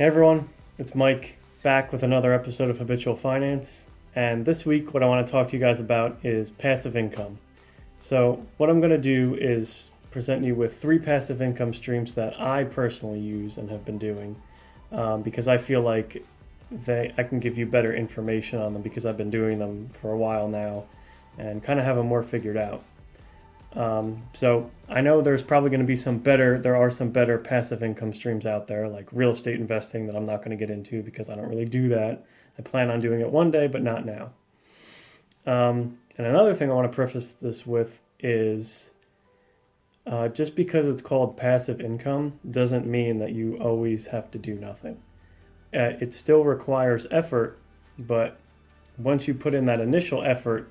Hey everyone, it's Mike back with another episode of Habitual Finance. And this week, what I want to talk to you guys about is passive income. So, what I'm going to do is present you with 3 passive income streams that I personally use and have been doing because I feel like I can give you better information on them because I've been doing them for a while now and kind of have them more figured out. So I know there are some better passive income streams out there, like real estate investing, that I'm not going to get into because I don't really do that. I plan on doing it one day, but not now. And another thing I want to preface this with is just because it's called passive income doesn't mean that you always have to do nothing. It still requires effort, but once you put in that initial effort,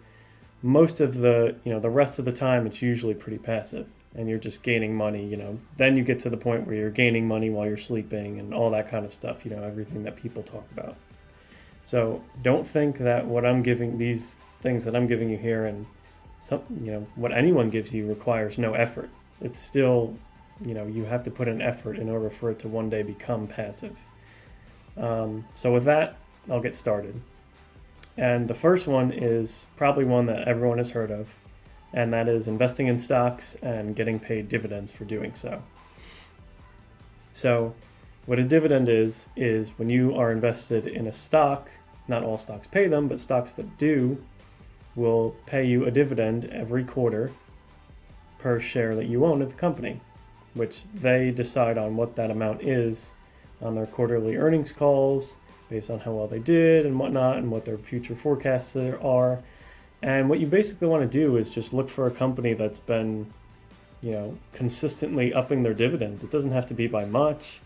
most of the rest of the time it's usually pretty passive and you're just gaining money. Then you get to the point where you're gaining money while you're sleeping and all that kind of stuff, everything that people talk about. So don't think that these things that I'm giving you here and what anyone gives you requires no effort. It's still, you have to put in effort in order for it to one day become passive. So with that, I'll get started. And the first one is probably one that everyone has heard of, and that is investing in stocks and getting paid dividends for doing so. So what a dividend is when you are invested in a stock, not all stocks pay them, but stocks that do will pay you a dividend every quarter per share that you own of the company, which they decide on what that amount is on their quarterly earnings calls, based on how well they did and whatnot and what their future forecasts are. And what you basically want to do is just look for a company that's been, consistently upping their dividends. It doesn't have to be by much,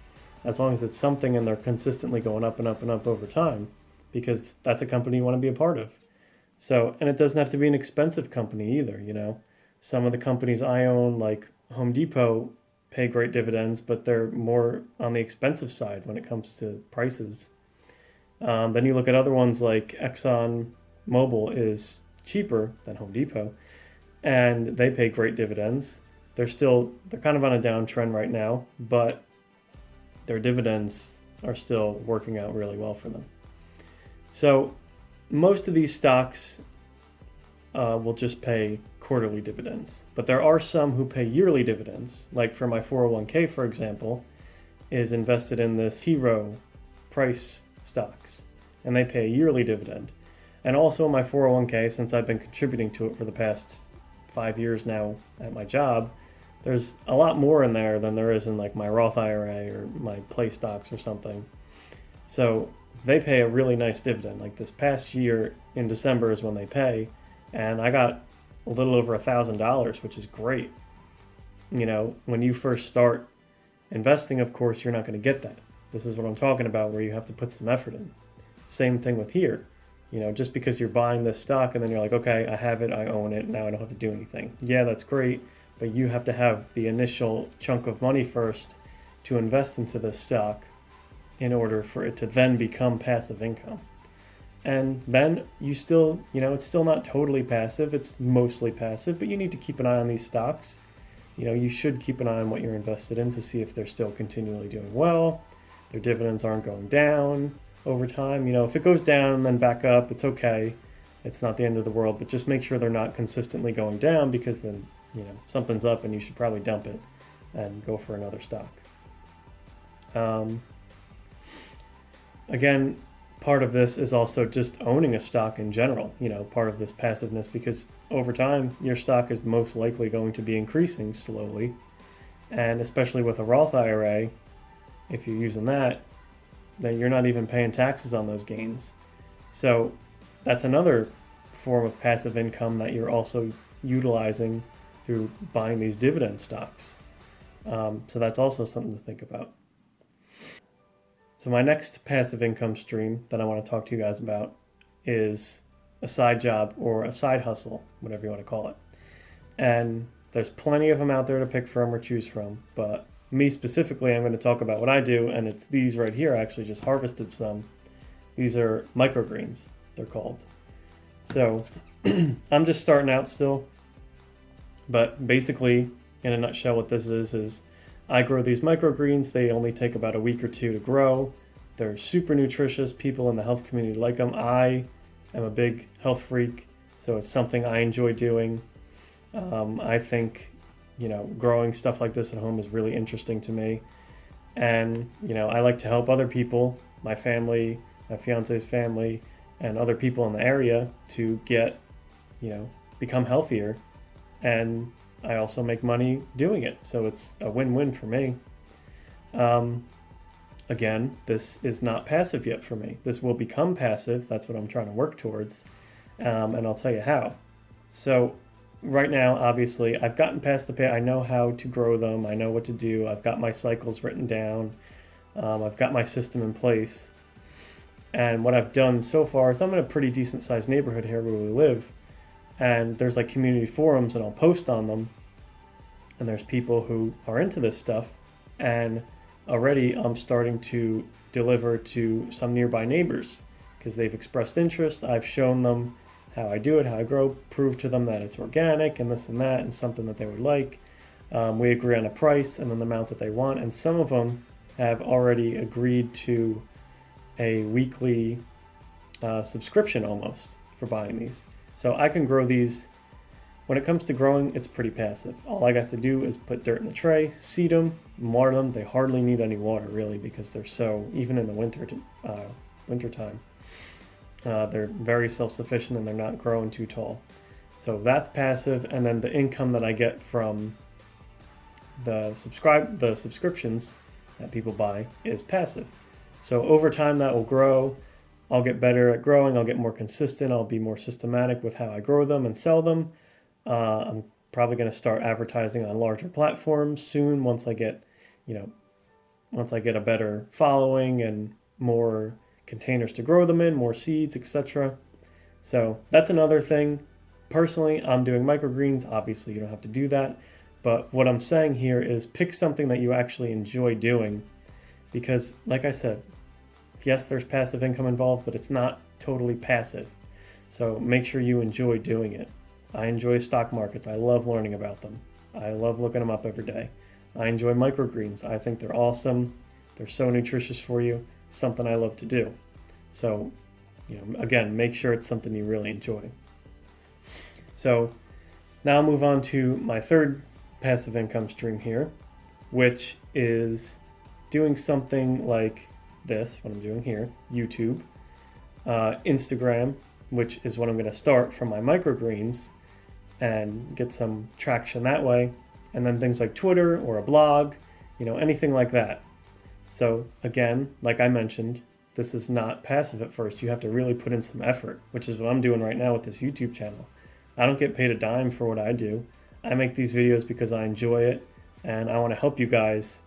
as long as it's something and they're consistently going up and up and up over time, because that's a company you want to be a part of. So, and it doesn't have to be an expensive company either, Some of the companies I own, like Home Depot, pay great dividends, but they're more on the expensive side when it comes to prices. Then you look at other ones like Exxon Mobil is cheaper than Home Depot, and they pay great dividends. They're kind of on a downtrend right now, but their dividends are still working out really well for them. So most of these stocks will just pay quarterly dividends, but there are some who pay yearly dividends. Like for my 401k, for example, is invested in this Hero Price stocks, and they pay a yearly dividend. And also my 401k, since I've been contributing to it for the past 5 years now at my job, there's a lot more in there than there is in like my Roth IRA or my Play stocks or something. So they pay a really nice dividend. Like this past year in December is when they pay, and I got a little over $1,000, which is great. When you first start investing, of course, you're not going to get that. This is what I'm talking about, where you have to put some effort in. Same thing with here. Just because you're buying this stock and then you're like, okay, I have it, I own it, now I don't have to do anything. Yeah, that's great, but you have to have the initial chunk of money first to invest into this stock in order for it to then become passive income. And then you still, it's still not totally passive, it's mostly passive, but you need to keep an eye on these stocks. You should keep an eye on what you're invested in to see if they're still continually doing well. Their dividends aren't going down over time. If it goes down and then back up, it's okay. It's not the end of the world, but just make sure they're not consistently going down, because then, something's up and you should probably dump it and go for another stock. Again, part of this is also just owning a stock in general, part of this passiveness, because over time, your stock is most likely going to be increasing slowly. And especially with a Roth IRA, if you're using that, then you're not even paying taxes on those gains. So that's another form of passive income that you're also utilizing through buying these dividend stocks. So that's also something to think about. So my next passive income stream that I want to talk to you guys about is a side job or a side hustle, whatever you want to call it. And there's plenty of them out there to pick from or choose from, but me specifically, I'm going to talk about what I do, and it's these right here. I actually just harvested some. These are microgreens, they're called. So I'm just starting out still, but basically, in a nutshell, what this is I grow these microgreens. They only take about a week or two to grow. They're super nutritious. People in the health community like them. I am a big health freak, so it's something I enjoy doing. I think, growing stuff like this at home is really interesting to me. And, I like to help other people, my family, my fiance's family, and other people in the area to get, become healthier. And I also make money doing it. So it's a win-win for me. Again, this is not passive yet for me. This will become passive. That's what I'm trying to work towards. And I'll tell you how. So right now, obviously, I've gotten past the pay. I know how to grow them. I know what to do. I've got my cycles written down. I've got my system in place. And what I've done so far is I'm in a pretty decent sized neighborhood here where we live. And there's like community forums, and I'll post on them. And there's people who are into this stuff. And already I'm starting to deliver to some nearby neighbors because they've expressed interest. I've shown them how I do it, how I grow, prove to them that it's organic and this and that and something that they would like. We agree on a price and an amount that they want, and some of them have already agreed to a weekly subscription almost for buying these. So I can grow these. When it comes to growing, it's pretty passive. All I got to do is put dirt in the tray, seed them, water them. They hardly need any water really because they're so, even in the wintertime, they're very self-sufficient and they're not growing too tall. So that's passive, and then the income that I get from the subscriptions that people buy is passive. So over time that will grow. I'll get better at growing. I'll get more consistent. I'll be more systematic with how I grow them and sell them. I'm probably going to start advertising on larger platforms soon once I get a better following and more containers to grow them in, more seeds, etc. So that's another thing. Personally, I'm doing microgreens. Obviously, you don't have to do that. But what I'm saying here is pick something that you actually enjoy doing, because like I said, yes, there's passive income involved, but it's not totally passive. So make sure you enjoy doing it. I enjoy stock markets. I love learning about them. I love looking them up every day. I enjoy microgreens. I think they're awesome. They're so nutritious for you. Something I love to do. So, again, make sure it's something you really enjoy. So now I'll move on to my third passive income stream here, which is doing something like this, what I'm doing here, YouTube, Instagram, which is what I'm going to start from my microgreens and get some traction that way, and then things like Twitter or a blog, anything like that. So again, like I mentioned, this is not passive at first. You have to really put in some effort, which is what I'm doing right now with this YouTube channel. I don't get paid a dime for what I do. I make these videos because I enjoy it, and I want to help you guys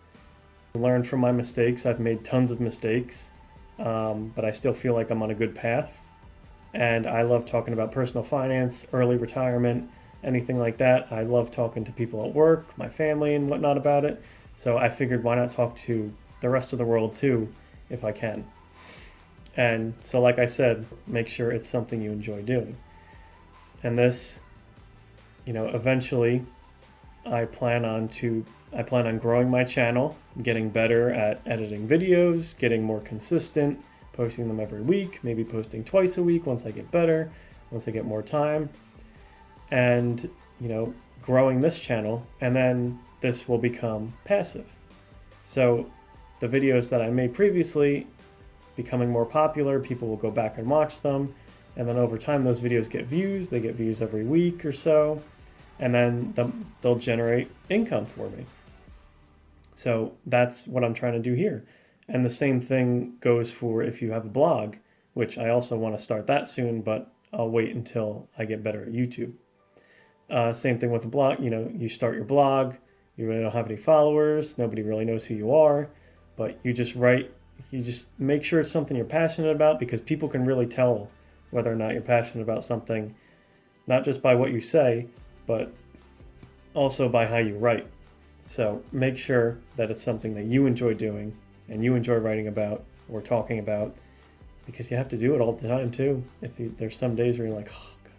learn from my mistakes. I've made tons of mistakes, but I still feel like I'm on a good path. And I love talking about personal finance, early retirement, anything like that. I love talking to people at work, my family and whatnot about it. So I figured why not talk to the rest of the world too, if I can. And so like I said, make sure it's something you enjoy doing. And this, eventually I plan on growing my channel, getting better at editing videos, getting more consistent, posting them every week, maybe posting twice a week once I get better, once I get more time, and growing this channel, and then this will become passive. So the videos that I made previously becoming more popular, people will go back and watch them, and then over time those videos get views. They get views every week or so, and then they'll generate income for me. So that's what I'm trying to do here. And the same thing goes for if you have a blog, which I also want to start that soon, but I'll wait until I get better at YouTube. Same thing with the blog. You start your blog, you really don't have any followers, nobody really knows who you are, but you just write, you just make sure it's something you're passionate about, because people can really tell whether or not you're passionate about something, not just by what you say, but also by how you write. So make sure that it's something that you enjoy doing and you enjoy writing about or talking about, because you have to do it all the time too. There's some days where you're like, oh God,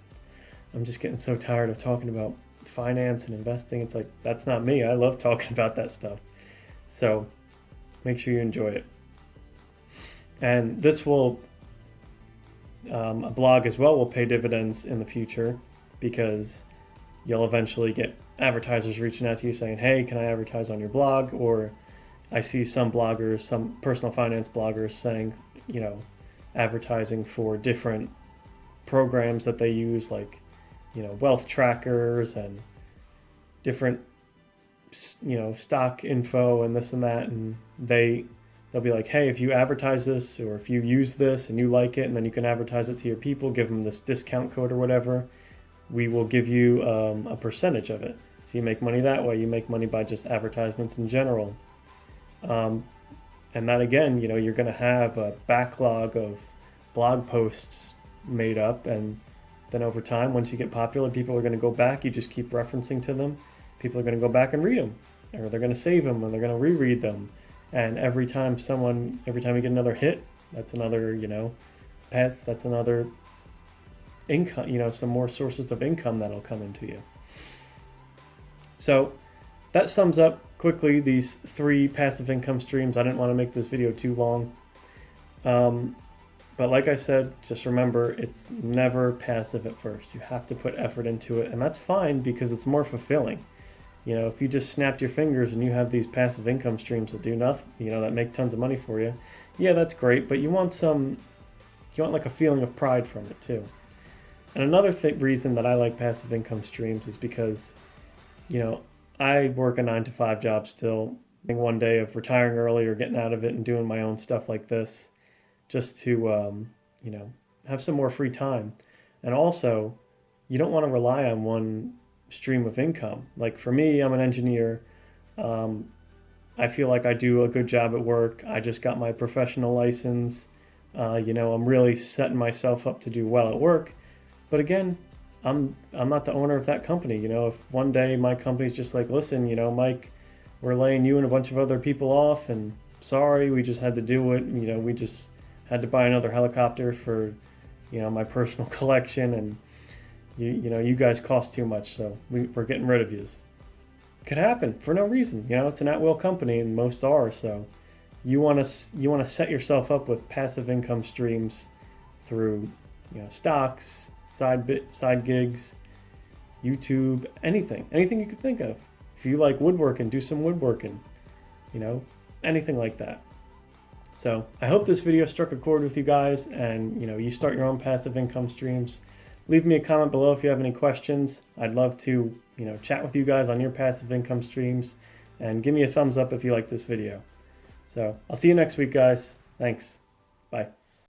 I'm just getting so tired of talking about finance and investing. It's like, that's not me. I love talking about that stuff. So make sure you enjoy it. And this will, a blog as well will pay dividends in the future, because you'll eventually get advertisers reaching out to you saying, hey, can I advertise on your blog? Or I see some bloggers, some personal finance bloggers saying, advertising for different programs that they use, like, wealth trackers and different, stock info and this and that. And they'll be like, hey, if you advertise this, or if you use this and you like it, and then you can advertise it to your people, give them this discount code or whatever, we will give you a percentage of it. So you make money that way. You make money by just advertisements in general. And that, again, you're going to have a backlog of blog posts made up. And then over time, once you get popular, people are going to go back. You just keep referencing to them. People are going to go back and read them, or they're going to save them, or they're going to reread them. And every time you get another hit, that's another, that's another income, some more sources of income that'll come into you. So that sums up quickly these 3 passive income streams. I didn't want to make this video too long. But like I said, just remember, it's never passive at first. You have to put effort into it, and that's fine because it's more fulfilling. If you just snapped your fingers and you have these passive income streams that do nothing, that make tons of money for you, yeah, that's great, but you want like a feeling of pride from it too. And another reason that I like passive income streams is because, I work a 9-to-5 job still. I think one day of retiring early or getting out of it and doing my own stuff like this, just to, have some more free time. And also, you don't want to rely on one stream of income. Like for me, I'm an engineer. I feel like I do a good job at work. I just got my professional license. I'm really setting myself up to do well at work. But again, I'm not the owner of that company. If one day my company's just like, listen, Mike, we're laying you and a bunch of other people off, and sorry, we just had to do it. We just had to buy another helicopter for, my personal collection, and you guys cost too much, so we're getting rid of you. Could happen for no reason. It's an at-will company, and most are. So you want to set yourself up with passive income streams through stocks, side gigs, YouTube, anything you could think of. If you like woodworking, do some woodworking. Anything like that. So I hope this video struck a chord with you guys, and you start your own passive income streams. Leave me a comment below if you have any questions. I'd love to, chat with you guys on your passive income streams, and give me a thumbs up if you like this video. So I'll see you next week, guys. Thanks. Bye.